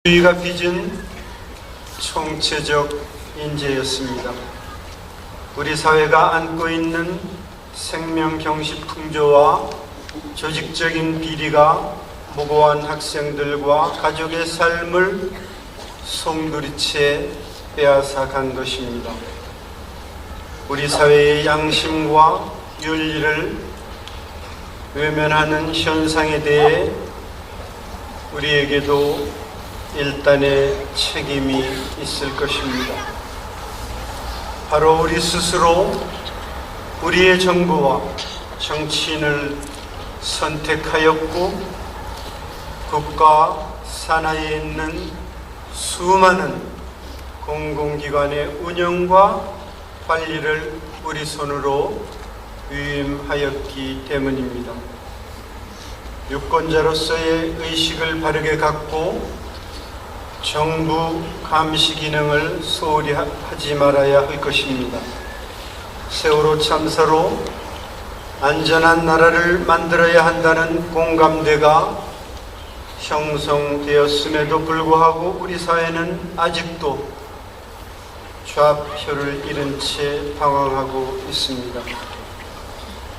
주의가 빚은 총체적 인재였습니다. 우리 사회가 안고 있는 생명 경시 풍조와 조직적인 비리가 무고한 학생들과 가족의 삶을 송두리째 빼앗아간 것입니다. 우리 사회의 양심과 윤리를 외면하는 현상에 대해 우리에게도 일단의 책임이 있을 것입니다. 바로 우리 스스로 우리의 정부와 정치인을 선택하였고 국가 산하에 있는 수많은 공공기관의 운영과 관리를 우리 손으로 위임하였기 때문입니다. 유권자로서의 의식을 바르게 갖고 정부 감시 기능을 소홀히 하지 말아야 할 것입니다. 세월호 참사로 안전한 나라를 만들어야 한다는 공감대가 형성되었음에도 불구하고 우리 사회는 아직도 좌표를 잃은 채 방황하고 있습니다.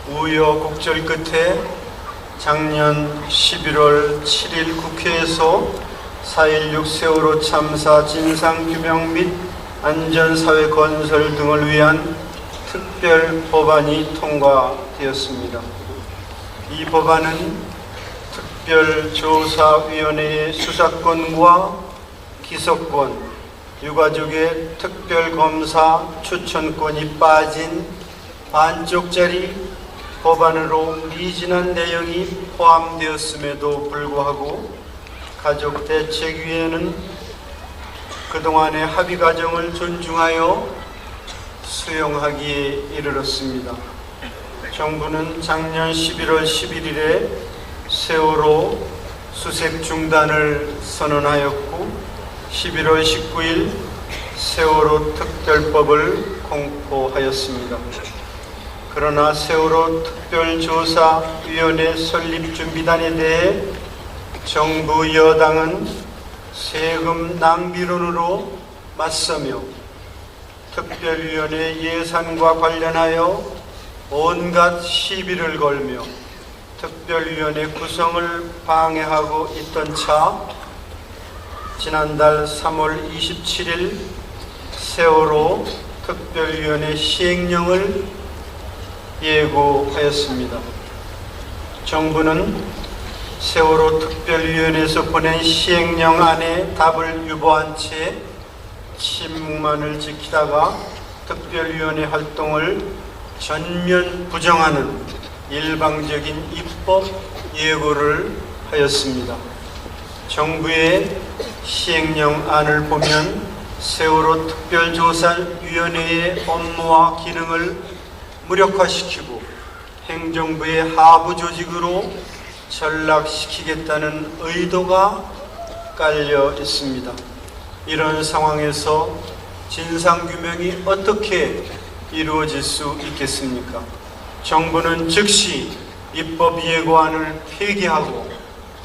우여곡절 끝에 작년 11월 7일 국회에서 4.16 세월호 참사 진상규명 및 안전사회 건설 등을 위한 특별 법안이 통과되었습니다. 이 법안은 특별조사위원회의 수사권과 기소권, 유가족의 특별검사 추천권이 빠진 반쪽짜리 법안으로 미진한 내용이 포함되었음에도 불구하고 가족대책위에는 그동안의 합의 과정을 존중하여 수용하기에 이르렀습니다. 정부는 작년 11월 11일에 세월호 수색 중단을 선언하였고 11월 19일 세월호 특별법을 공포하였습니다. 그러나 세월호 특별조사위원회 설립 준비단에 대해 정부 여당은 세금 낭비론으로 맞서며 특별위원회 예산과 관련하여 온갖 시비를 걸며 특별위원회 구성을 방해하고 있던 차 지난달 3월 27일 세월호 특별위원회 시행령을 예고하였습니다. 정부는 세월호 특별위원회에서 보낸 시행령안에 답을 유보한 채 침묵만을 지키다가 특별위원회 활동을 전면 부정하는 일방적인 입법 예고를 하였습니다. 정부의 시행령안을 보면 세월호 특별조사위원회의 업무와 기능을 무력화시키고 행정부의 하부 조직으로 전락시키겠다는 의도가 깔려 있습니다. 이런 상황에서 진상규명이 어떻게 이루어질 수 있겠습니까? 정부는 즉시 입법 예고안을 폐기하고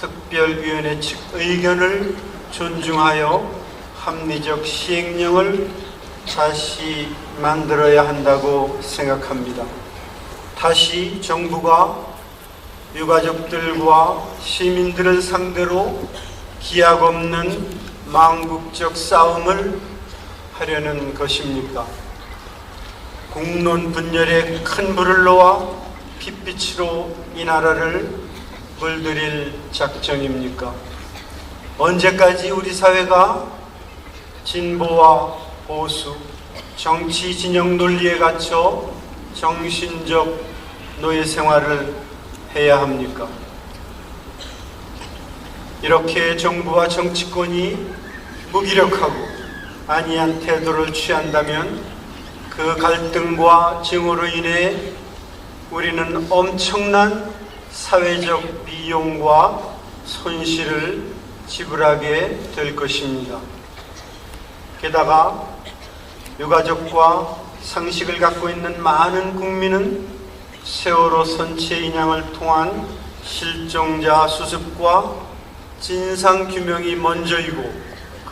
특별위원회 측 의견을 존중하여 합리적 시행령을 다시 만들어야 한다고 생각합니다. 다시 정부가 유가족들과 시민들을 상대로 기약 없는 망국적 싸움을 하려는 것입니까? 국론 분열에 큰 불을 놓아 핏빛으로 이 나라를 물들일 작정입니까? 언제까지 우리 사회가 진보와 보수, 정치 진영 논리에 갇혀 정신적 노예 생활을 해야 합니까? 이렇게 정부와 정치권이 무기력하고 안이한 태도를 취한다면 그 갈등과 증오로 인해 우리는 엄청난 사회적 비용과 손실을 지불하게 될 것입니다. 게다가 유가족과 상식을 갖고 있는 많은 국민은 세월호 선체 인양을 통한 실종자 수습과 진상규명이 먼저이고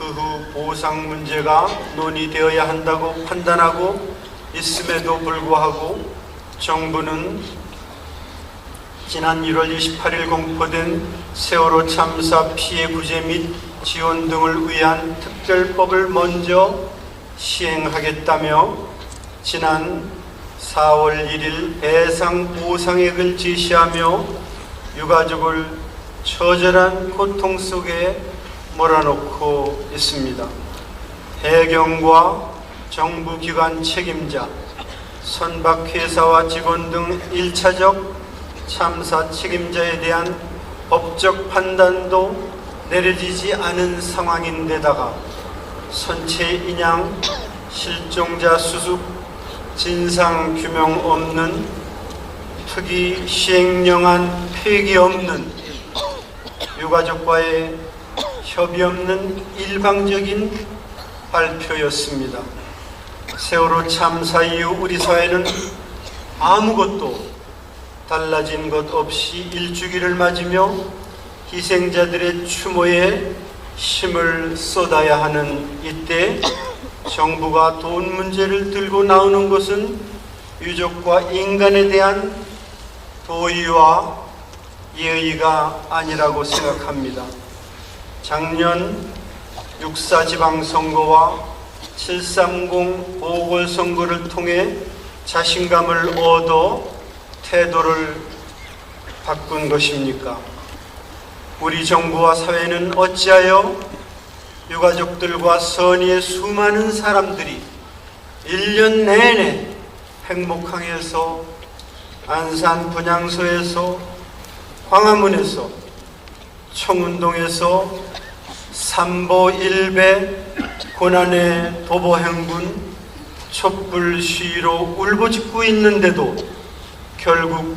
그 후 보상 문제가 논의되어야 한다고 판단하고 있음에도 불구하고 정부는 지난 1월 28일 공포된 세월호 참사 피해 구제 및 지원 등을 위한 특별법을 먼저 시행하겠다며 지난 4월 1일 배상 보상액을 제시하며 유가족을 처절한 고통 속에 몰아넣고 있습니다. 해경과 정부기관 책임자, 선박회사와 직원 등 1차적 참사 책임자에 대한 법적 판단도 내려지지 않은 상황인데다가 선체 인양, 실종자 수습, 진상규명 없는 특이 시행령안 폐기 없는 유가족과의 협의 없는 일방적인 발표였습니다. 세월호 참사 이후 우리 사회는 아무것도 달라진 것 없이 일주기를 맞으며 희생자들의 추모에 힘을 쏟아야 하는 이때 정부가 돈 문제를 들고 나오는 것은 유족과 인간에 대한 도의와 예의가 아니라고 생각합니다. 작년 6.4 지방선거와 7.30 보궐선거를 통해 자신감을 얻어 태도를 바꾼 것입니까? 우리 정부와 사회는 어찌하여 유가족들과 선의의 수많은 사람들이 1년 내내 행복항에서 안산 분향소에서 광화문에서 청운동에서 삼보 일배 고난의 도보행군 촛불 시위로 울부짖고 있는데도 결국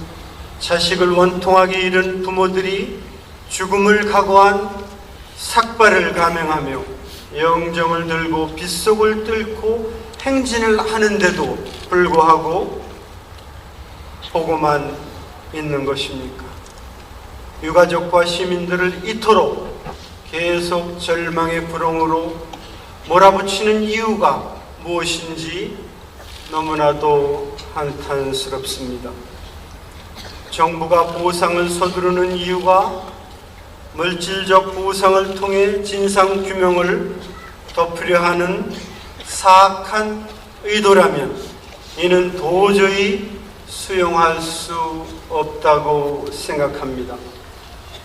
자식을 원통하게 잃은 부모들이 죽음을 각오한 삭발을 감행하며 영정을 들고 빗속을 뚫고 행진을 하는데도 불구하고 보고만 있는 것입니까? 유가족과 시민들을 이토록 계속 절망의 불황으로 몰아붙이는 이유가 무엇인지 너무나도 한탄스럽습니다. 정부가 보상을 서두르는 이유가 물질적 보상을 통해 진상규명을 덮으려 하는 사악한 의도라면 이는 도저히 수용할 수 없다고 생각합니다.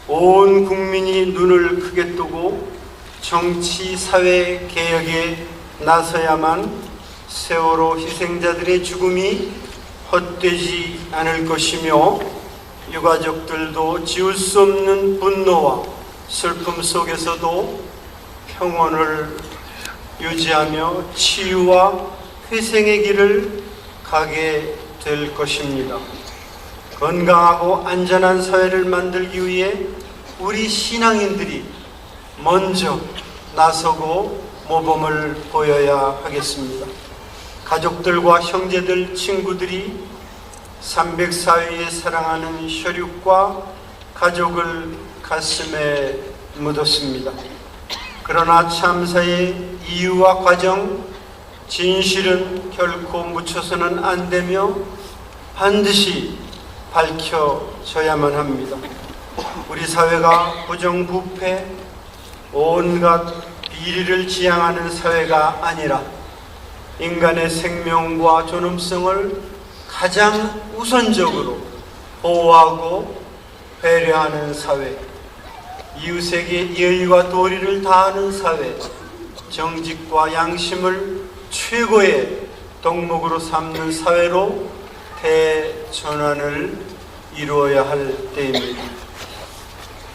온 국민이 눈을 크게 뜨고 정치, 사회 개혁에 나서야만 세월호 희생자들의 죽음이 헛되지 않을 것이며 유가족들도 지울 수 없는 분노와 슬픔 속에서도 평온을 유지하며 치유와 회생의 길을 가게 될 것입니다. 건강하고 안전한 사회를 만들기 위해 우리 신앙인들이 먼저 나서고 모범을 보여야 하겠습니다. 가족들과 형제들, 친구들이 304위에 사랑하는 혈육과 가족을 가슴에 묻었습니다. 그러나 참사의 이유와 과정, 진실은 결코 묻혀서는 안 되며 반드시 밝혀져야만 합니다. 우리 사회가 부정부패, 온갖 비리를 지향하는 사회가 아니라 인간의 생명과 존엄성을 가장 우선적으로 보호하고 배려하는 사회, 이웃에게 예의와 도리를 다하는 사회, 정직과 양심을 최고의 덕목으로 삼는 사회로 대전환을 이루어야 할 때입니다.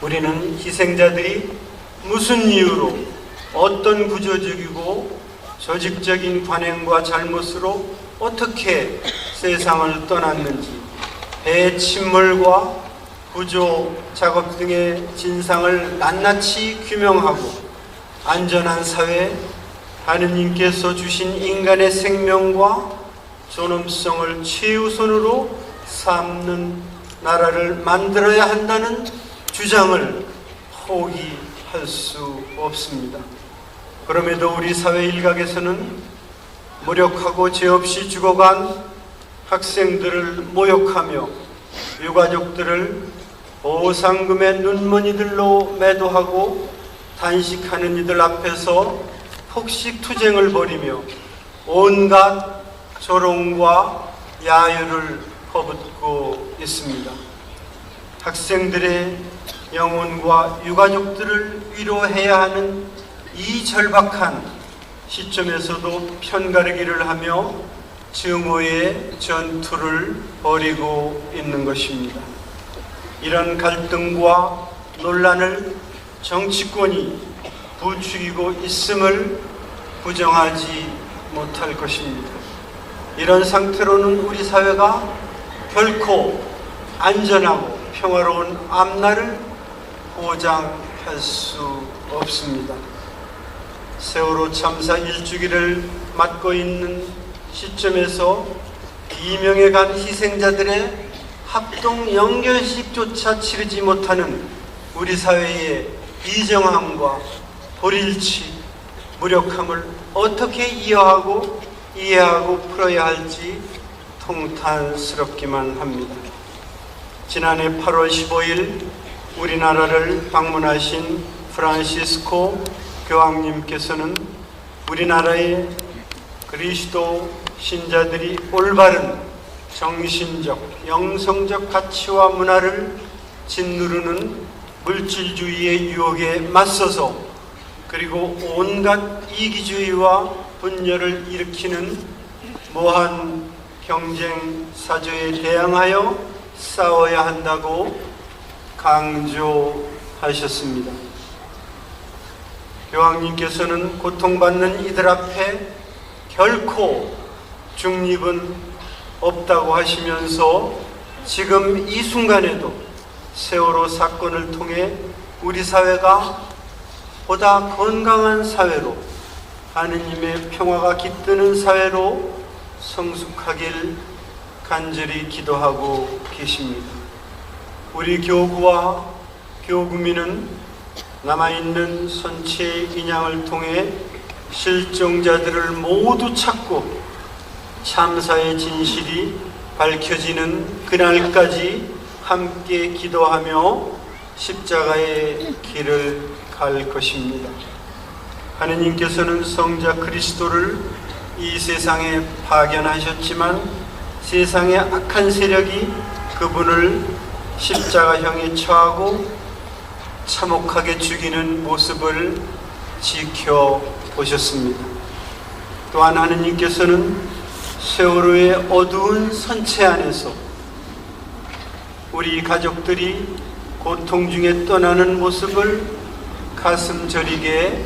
우리는 희생자들이 무슨 이유로 어떤 구조적이고 조직적인 관행과 잘못으로 어떻게 세상을 떠났는지 배 침몰과 구조 작업 등의 진상을 낱낱이 규명하고 안전한 사회, 하느님께서 주신 인간의 생명과 존엄성을 최우선으로 삼는 나라를 만들어야 한다는 주장을 포기할 수 없습니다. 그럼에도 우리 사회 일각에서는 무력하고 죄 없이 죽어간 학생들을 모욕하며 유가족들을 보상금의 눈먼이들로 매도하고 단식하는 이들 앞에서 폭식 투쟁을 벌이며 온갖 조롱과 야유를 퍼붓고 있습니다. 학생들의 영혼과 유가족들을 위로해야 하는 이 절박한 시점에서도 편가르기를 하며 증오의 전투를 벌이고 있는 것입니다. 이런 갈등과 논란을 정치권이 부추기고 있음을 부정하지 못할 것입니다. 이런 상태로는 우리 사회가 결코 안전하고 평화로운 앞날을 보장할 수 없습니다. 세월호 참사 1주기를 맞고 있는 시점에서 2명에 간 희생자들의 합동 영결식조차 치르지 못하는 우리 사회의 비정함과 불일치, 무력함을 어떻게 이해하고 풀어야 할지 통탄스럽기만 합니다. 지난해 8월 15일 우리나라를 방문하신 프란시스코 교황님께서는 우리나라의 그리스도 신자들이 올바른 정신적, 영성적 가치와 문화를 짓누르는 물질주의의 유혹에 맞서서 그리고 온갖 이기주의와 분열을 일으키는 무한 경쟁 사조에 대항하여 싸워야 한다고 강조하셨습니다. 교황님께서는 고통받는 이들 앞에 결코 중립은 없다고 하시면서 지금 이 순간에도 세월호 사건을 통해 우리 사회가 보다 건강한 사회로, 하느님의 평화가 깃드는 사회로 성숙하길 간절히 기도하고 계십니다. 우리 교구와 교구민은 남아있는 선체의 인양을 통해 실종자들을 모두 찾고 참사의 진실이 밝혀지는 그날까지 함께 기도하며 십자가의 길을 갈 것입니다. 하느님께서는 성자 그리스도를 이 세상에 파견하셨지만 세상의 악한 세력이 그분을 십자가형에 처하고 참혹하게 죽이는 모습을 지켜보셨습니다. 또한 하느님께서는 세월호의 어두운 선체 안에서 우리 가족들이 고통 중에 떠나는 모습을 가슴 저리게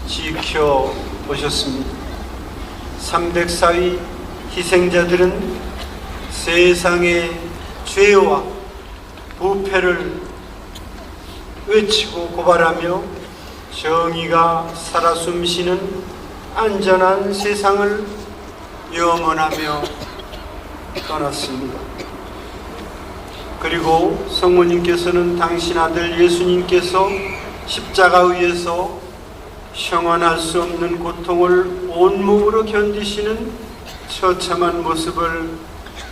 지켜보셨습니다. 304위 희생자들은 세상의 죄와 부패를 외치고 고발하며 정의가 살아 숨쉬는 안전한 세상을 염원하며 떠났습니다. 그리고 성모님께서는 당신 아들 예수님께서 십자가 위에서 형언할 수 없는 고통을 온몸으로 견디시는 처참한 모습을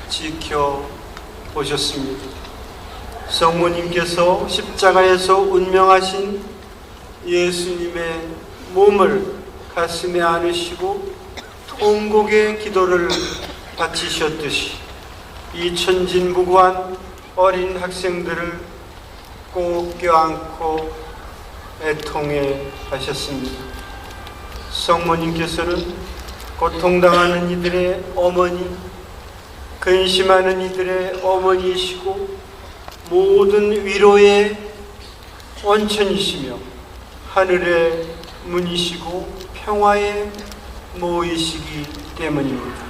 지켜보셨습니다. 성모님께서 십자가에서 운명하신 예수님의 몸을 가슴에 안으시고 통곡의 기도를 바치셨듯이 이 천진무구한 어린 학생들을 꼭 껴안고 애통해 하셨습니다. 성모님께서는 고통당하는 이들의 어머니, 근심하는 이들의 어머니이시고 모든 위로의 원천이시며 하늘의 문이시고 평화의 모이시기 때문입니다.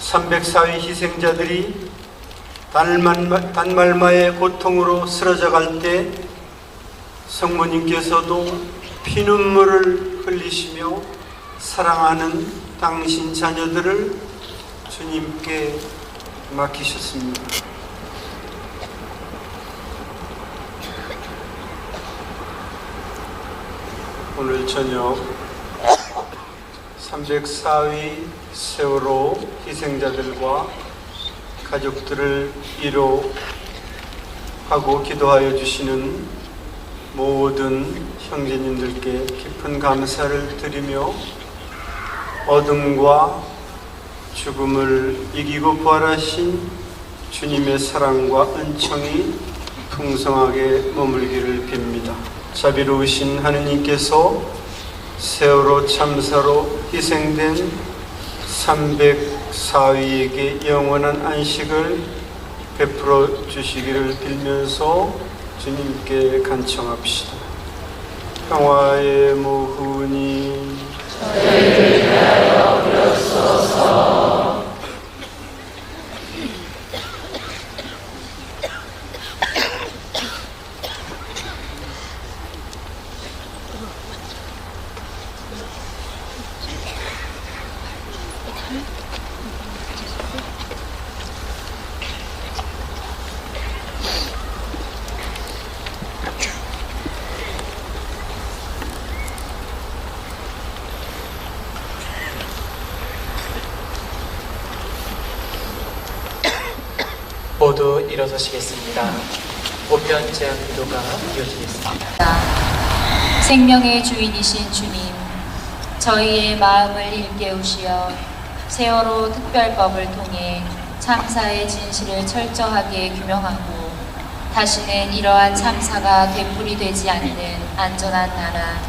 304위 희생자들이 단말마의 고통으로 쓰러져 갈 때 성모님께서도 피눈물을 흘리시며 사랑하는 당신 자녀들을 주님께 맡기셨습니다. 오늘 저녁 304위 세월호 희생자들과 가족들을 위로하고 기도하여 주시는 모든 형제님들께 깊은 감사를 드리며 어둠과 죽음을 이기고 부활하신 주님의 사랑과 은총이 풍성하게 머물기를 빕니다. 자비로우신 하느님께서 세월호 참사로 희생된 304위에게 영원한 안식을 베풀어 주시기를 빌면서 주님께 간청합시다. 평화의 모훈이 저희를 위하여 비옵소서. 모두 일어서시겠습니다. 보편 제한 기도가 이어지겠습니다. 생명의 주인이신 주님, 저희의 마음을 일깨우시어 세월호 특별법을 통해 참사의 진실을 철저하게 규명하고 다시는 이러한 참사가 되풀이되지 않는 안전한 나라,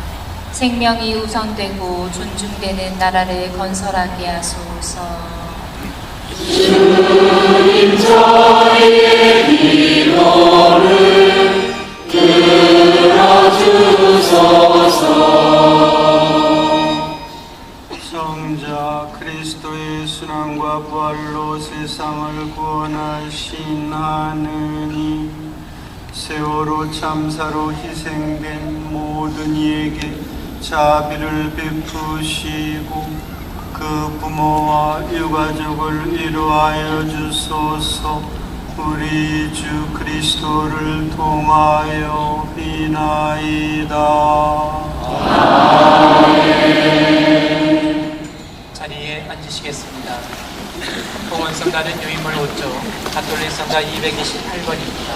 생명이 우선되고 존중되는 나라를 건설하게 하소서. 주님 저희의 기도를 들어주소서. 성자 그리스도의 순환과 부활로 세상을 구원하신 하느님, 세월호 참사로 희생된 모든 이에게 자비를 베푸시고 그 부모와 유가족을 위로하여 주소서. 우리 주 그리스도를 통하여 비나이다. 아멘. 자리에 앉으시겠습니다. 봉헌성가는 유인물 5조, 가톨릭 성가 228번입니다.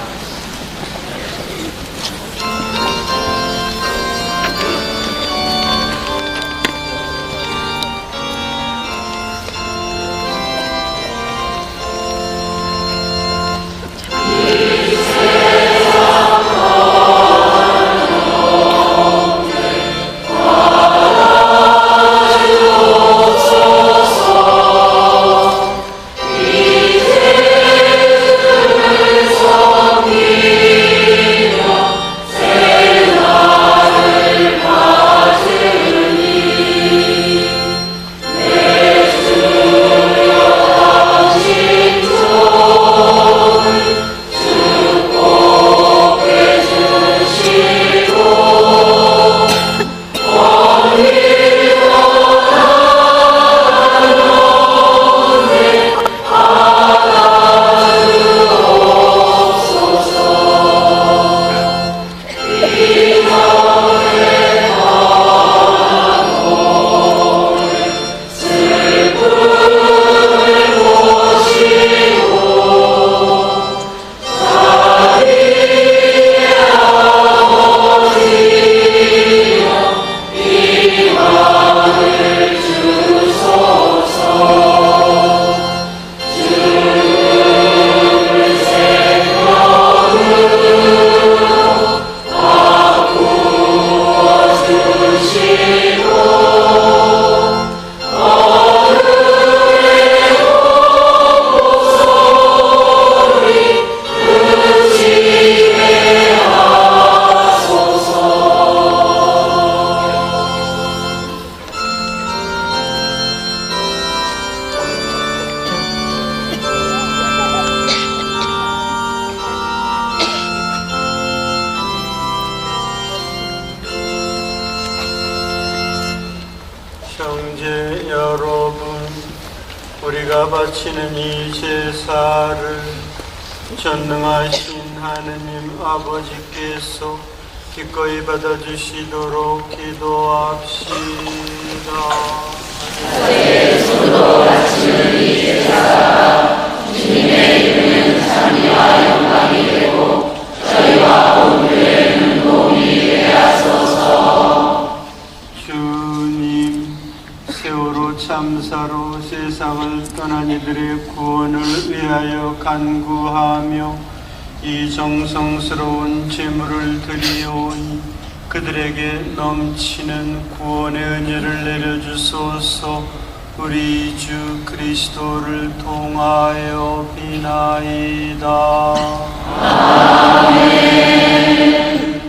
형제 여러분, 우리가 바치는 이 제사를 전능하신 하느님 아버지께서 기꺼이 받아주시도록 기도합시다. 저의 손으로 바치는 이 제사가 주님의 이름은 찬미와 영광이 되고 저희와 온 교회는 도움이 되게 하소서. 주님, 세월호 참사로 세상을 떠난 이들의 구원을 위하여 간구하며 이 정성스러운 제물을 드리오니 그들에게 넘치는 구원의 은혜를 내려주소서. 우리 주 그리스도를 통하여 비나이다. 아멘.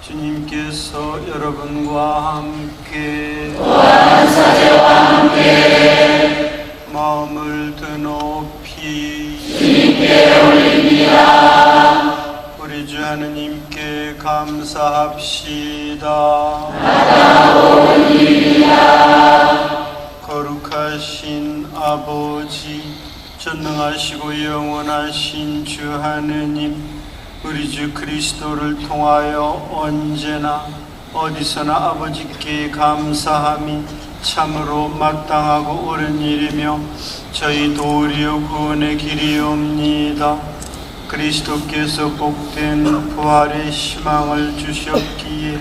주님께서 여러분과 함께 또한 사제와 함께 마음을 드높이 주님께 올립니다. 우리 주 하느님께 감사합시다. 마땅하고 일이다. 거룩하신 아버지, 전능하시고 영원하신 주 하느님, 우리 주 그리스도를 통하여 언제나 어디서나 아버지께 감사함이 참으로 마땅하고 옳은 일이며 저희 도리어 구원의 길이옵니다. 그리스도께서 복된 부활의 희망을 주셨기에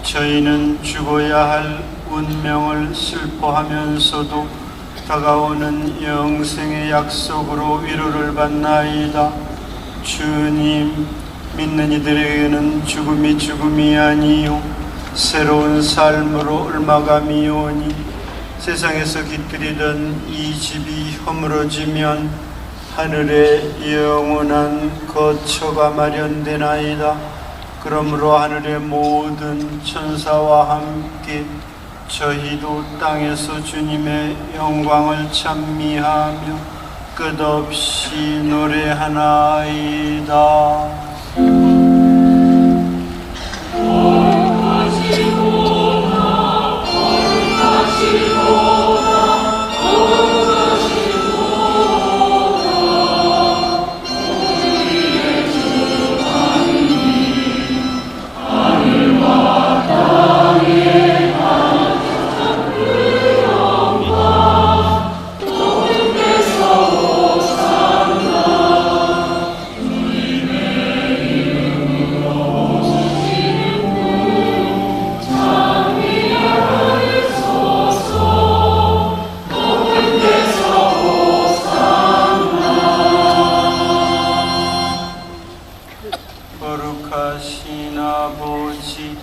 저희는 죽어야 할 운명을 슬퍼하면서도 다가오는 영생의 약속으로 위로를 받나이다. 주님, 믿는 이들에게는 죽음이 죽음이 아니요 새로운 삶으로 옮아감이오니 세상에서 깃들이던 이 집이 허물어지면 하늘에 영원한 거처가 마련되나이다. 그러므로 하늘의 모든 천사와 함께 저희도 땅에서 주님의 영광을 찬미하며 끝없이 노래하나이다. 거룩하신 아버지,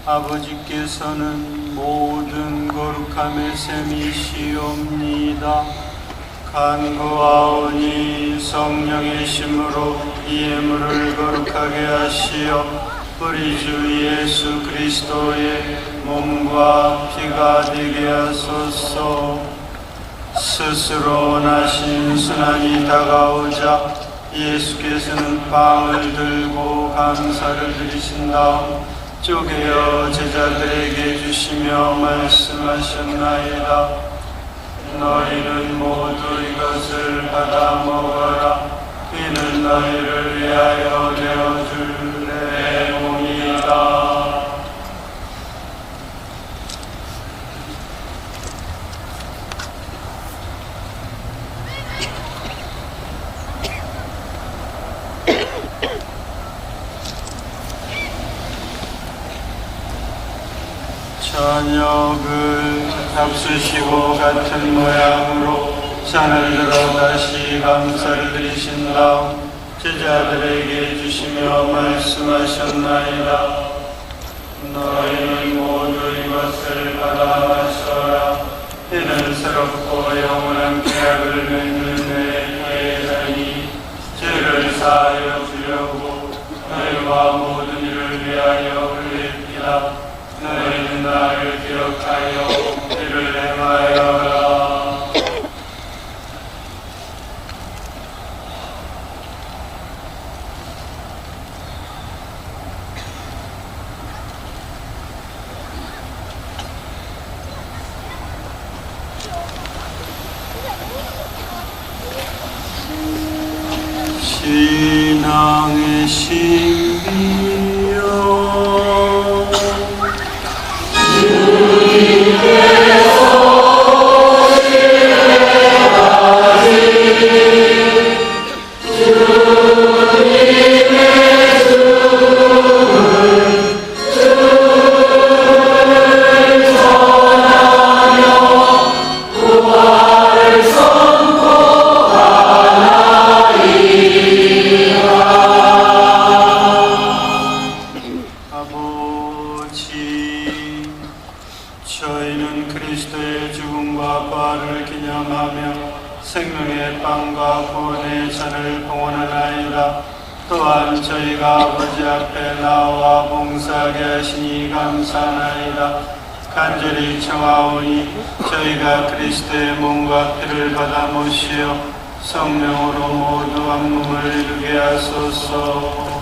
아버지께서는 모든 거룩함의 셈이시옵니다. 간구하오니 성령의 심으로 이 예물을 거룩하게 하시어 우리 주 예수 그리스도의 몸과 피가 되게 하소서. 스스로 원하신 순환이 다가오자 예수께서는 빵을 들고 감사를 드리신 다음 쪼개어 제자들에게 주시며 말씀하셨나이다. 너희는 모두 이것을 받아 먹어라. 이는 너희를 위하여 내어줄 내 몸이다. 저녁을 잡수시고 같은 모양으로 잔을 들어 다시 감사를 드리신 다음 제자들에게 주시며 말씀하셨나이다. 너희는 모두 이것을 받아 마셔라. 이는 새롭고 영원한 계약을 맺는 내 예산이 죄를 사하여 주려고 너희와 모든 이를 위하여 흘릴기다. 너희는 나를 기억하여 이를 행하여라. 신앙의 신비 좋지. 저희는 그리스도의 죽음과 부활을 기념하며 생명의 빵과 구원의 잔을 봉헌하나이다. 또한 저희가 아버지 앞에 나와 봉사하게 하시니 감사하나이다. 간절히 청하오니 저희가 그리스도의 몸과 피를 받아 모시어 성령으로 모두 한 몸을 이루게 하소서.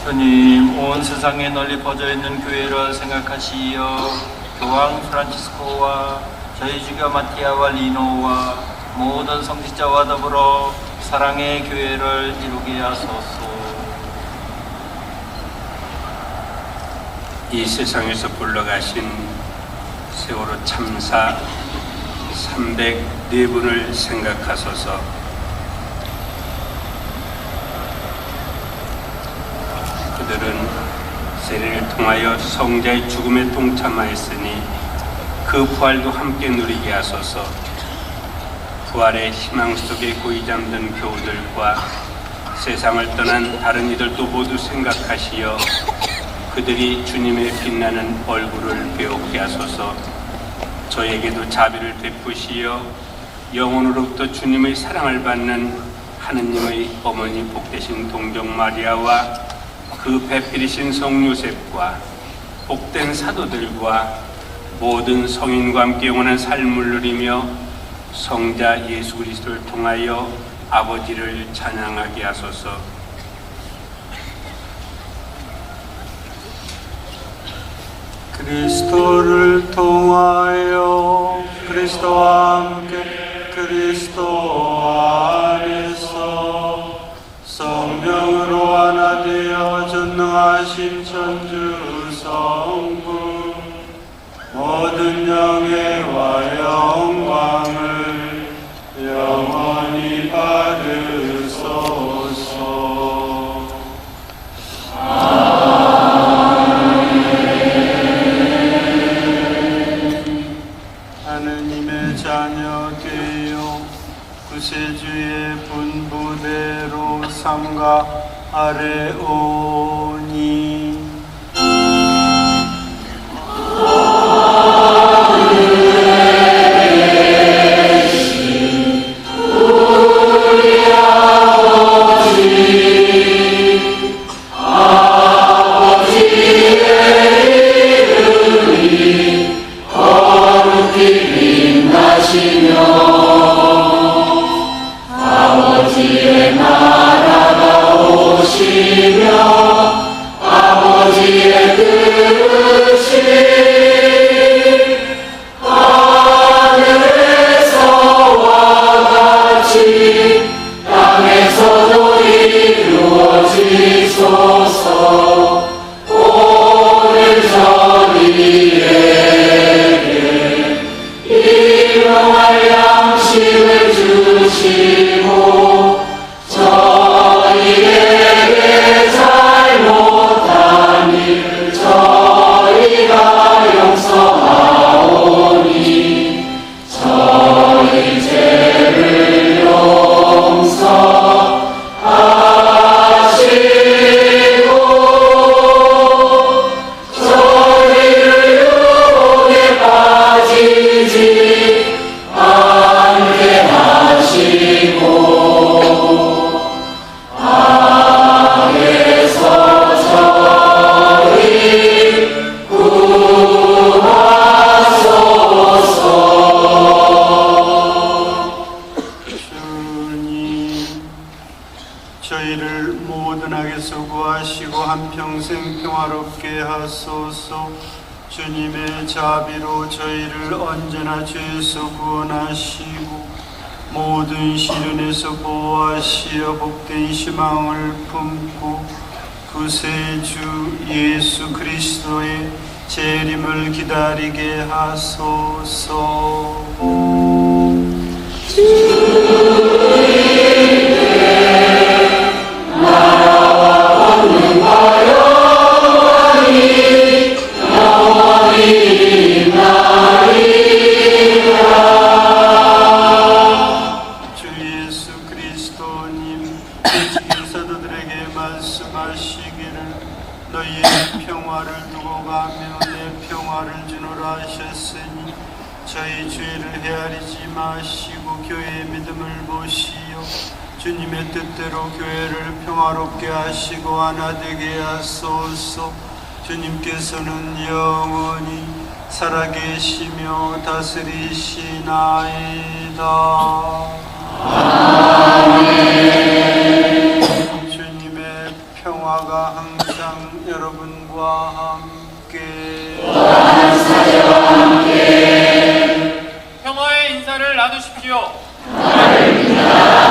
주님, 온 세상에 널리 퍼져 있는 교회를 생각하시어 교황 프란치스코와 저희 주교 마티아와 리노와 모든 성직자와 더불어 사랑의 교회를 이루게 하소서. 이 세상에서 불러가신 세월호 참사 304분을 생각하소서. 그들은 세례를 통하여 성자의 죽음에 동참하였으니 그 부활도 함께 누리게 하소서. 부활의 희망 속에 고이 잠든 교우들과 세상을 떠난 다른 이들도 모두 생각하시어 그들이 주님의 빛나는 얼굴을 배우게 하소서. 저에게도 자비를 베푸시어 영혼으로부터 주님의 사랑을 받는 하느님의 어머니 복되신 동정 마리아와 그 배필이신 성 요셉과 복된 사도들과 모든 성인과 함께 영원한 삶을 누리며 성자 예수 그리스도를 통하여 아버지를 찬양하게 하소서. 그리스도를 통하여 그리스도와 함께 그리스도 안에서 성령으로 하나 되어 전능하신 천주 성부 모든 영예와 영광을 영원히 받으소서. 하느님의 자녀 되어 구세주의 분부대로 삼가 아뢰오니 아버지의 나라가 오시며 아버지의 뜻이 하늘에서와 같이 땅에서도 이루어지소서. 오늘 저희에게 일용할 양식을 주시고 저희에게 잘못한 일 저희가 용서하오니 저희 죄를 용서하시고 저희를 유혹에 빠지지 않게 하시고 악에서 저희 구하소서. 주님, 저희를 모든 악에서 구하시고 한평생 평화롭게 하소서. 주님의 자비로 저희를 언제나 죄에서 구원하시고 모든 시련에서 보호하시어 복된 희망을 품고 구세주 예수 그리스도의 재림을 기다리게 하소서. 주 예수 그리스도님, 사도들에게 말씀하시기를 너희의 평화를 두고 가며 내 평화를 주노라 하셨으니 저희 죄를 헤아리지 마시고 교회의 믿음을 보시어 주님의 뜻대로 교회를 평화롭게 하시고 하나 되게 하소서. 주님께서는 영원히 살아계시며 다스리시나이다. 아멘. 주님의 평화가 항상 여러분과 함께 또한 사제와 함께 평화의 인사를 나누십시오. 하나님입니다.